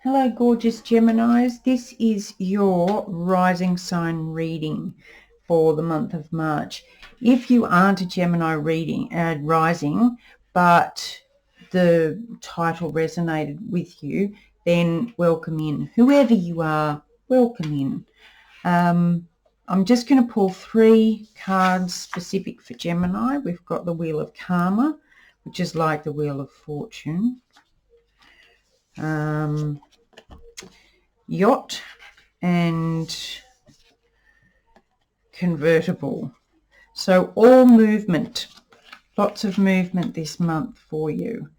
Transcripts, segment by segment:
Hello, gorgeous Geminis. This is your rising sign reading for the month of March. If you aren't a Gemini rising, but the title resonated with you, then welcome in. Whoever you are, welcome in. I'm just going to pull 3 cards specific for Gemini. We've got the Wheel of Karma, which is like the Wheel of Fortune. Yacht and convertible. So all movement, lots of movement this month for you.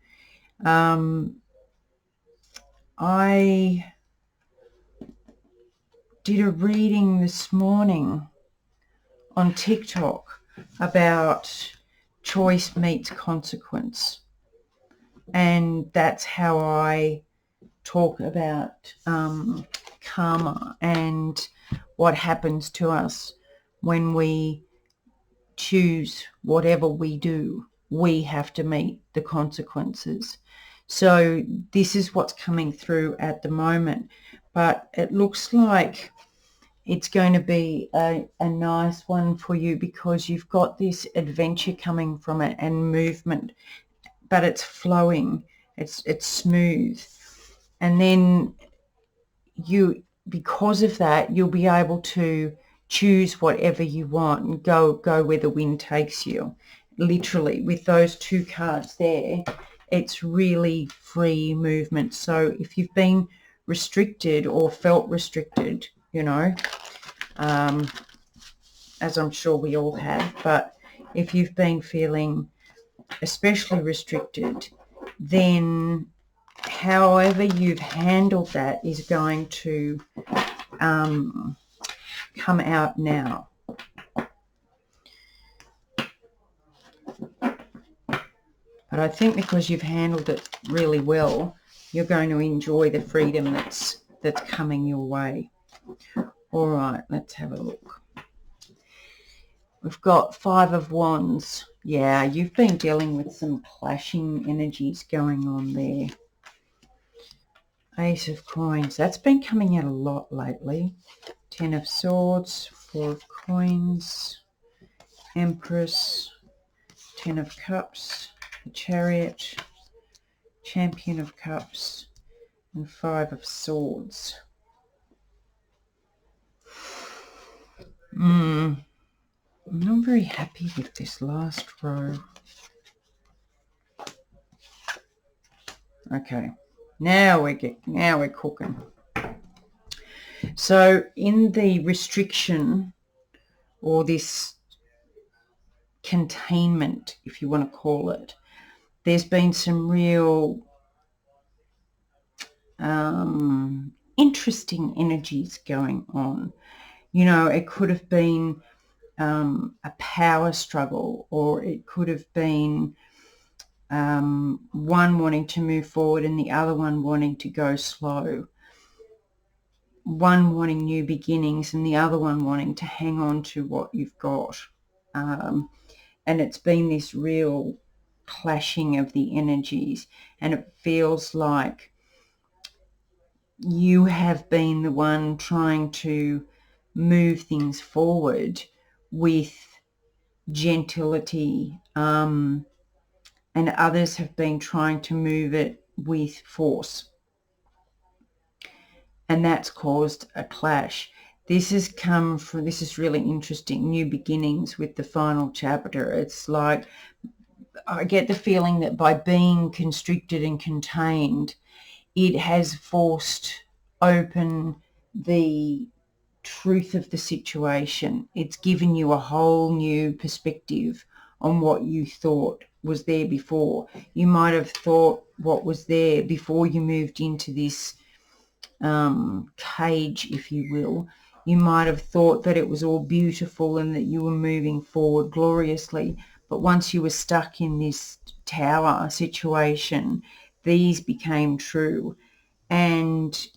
I did a reading this morning on TikTok about choice meets consequence, and that's how I talk about karma and what happens to us when we choose whatever we do. We have to meet the consequences. So this is what's coming through at the moment, but it looks like it's going to be a nice one for you because you've got this adventure coming from it and movement, but it's flowing, it's smooth. And then because of that, you'll be able to choose whatever you want and go where the wind takes you. Literally, with those 2 cards there, it's really free movement. So if you've been restricted or felt restricted, as I'm sure we all have, but if you've been feeling especially restricted, then however you've handled that is going to come out now. But I think because you've handled it really well, you're going to enjoy the freedom that's coming your way. All right, let's have a look. We've got 5 of Wands. Yeah, you've been dealing with some clashing energies going on there. Ace of Coins. That's been coming out a lot lately. 10 of Swords, 4 of Coins, Empress, 10 of Cups, the Chariot, Champion of Cups, and 5 of Swords. I'm not very happy with this last row. Okay, now we're cooking. So in the restriction, or this containment, if you want to call it, there's been some real interesting energies going on. It could have been a power struggle, or it could have been one wanting to move forward and the other one wanting to go slow. One wanting new beginnings and the other one wanting to hang on to what you've got. And it's been this real clashing of the energies, and it feels like you have been the one trying to move things forward with gentility, and others have been trying to move it with force, and that's caused a clash. This is really interesting, new beginnings with the final chapter. It's like I get the feeling that by being constricted and contained, it has forced open the truth of the situation. It's given you a whole new perspective on what you thought was there before. You might have thought what was there before you moved into this cage, if you will. You might have thought that it was all beautiful and that you were moving forward gloriously, but once you were stuck in this tower situation, these became true, and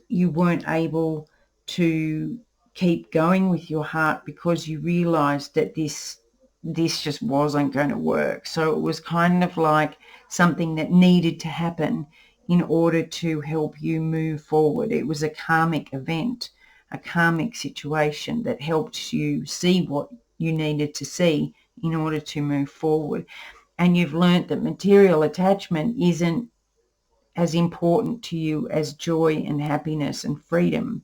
you weren't able to keep going with your heart because you realized that this just wasn't going to work. So it was kind of like something that needed to happen. in order to help you move forward. It was a karmic event, a karmic situation that helped you see what you needed to see in order to move forward. And you've learnt that material attachment isn't as important to you as joy and happiness and freedom.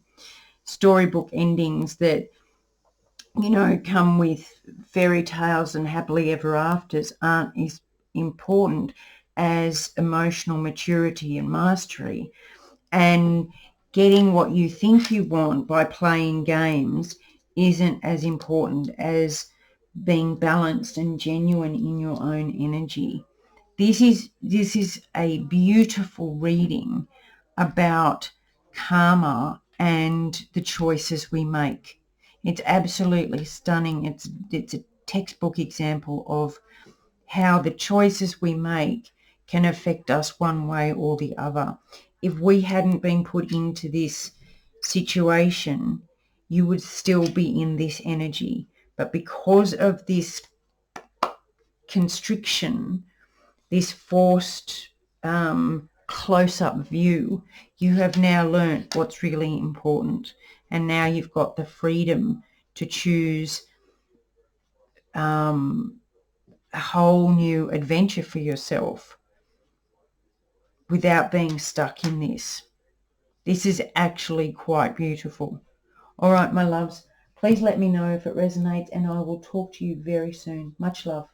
Storybook endings that, come with fairy tales and happily ever afters aren't as important as emotional maturity and mastery. And getting what you think you want by playing games isn't as important as being balanced and genuine in your own energy. This is a beautiful reading about karma and the choices we make. It's absolutely stunning. It's a textbook example of how the choices we make can affect us one way or the other. If we hadn't been put into this situation, you would still be in this energy. But because of this constriction, this forced close-up view, you have now learnt what's really important. And now you've got the freedom to choose a whole new adventure for yourself without being stuck in this. This is actually quite beautiful. All right, my loves, please let me know if it resonates, and I will talk to you very soon. Much love.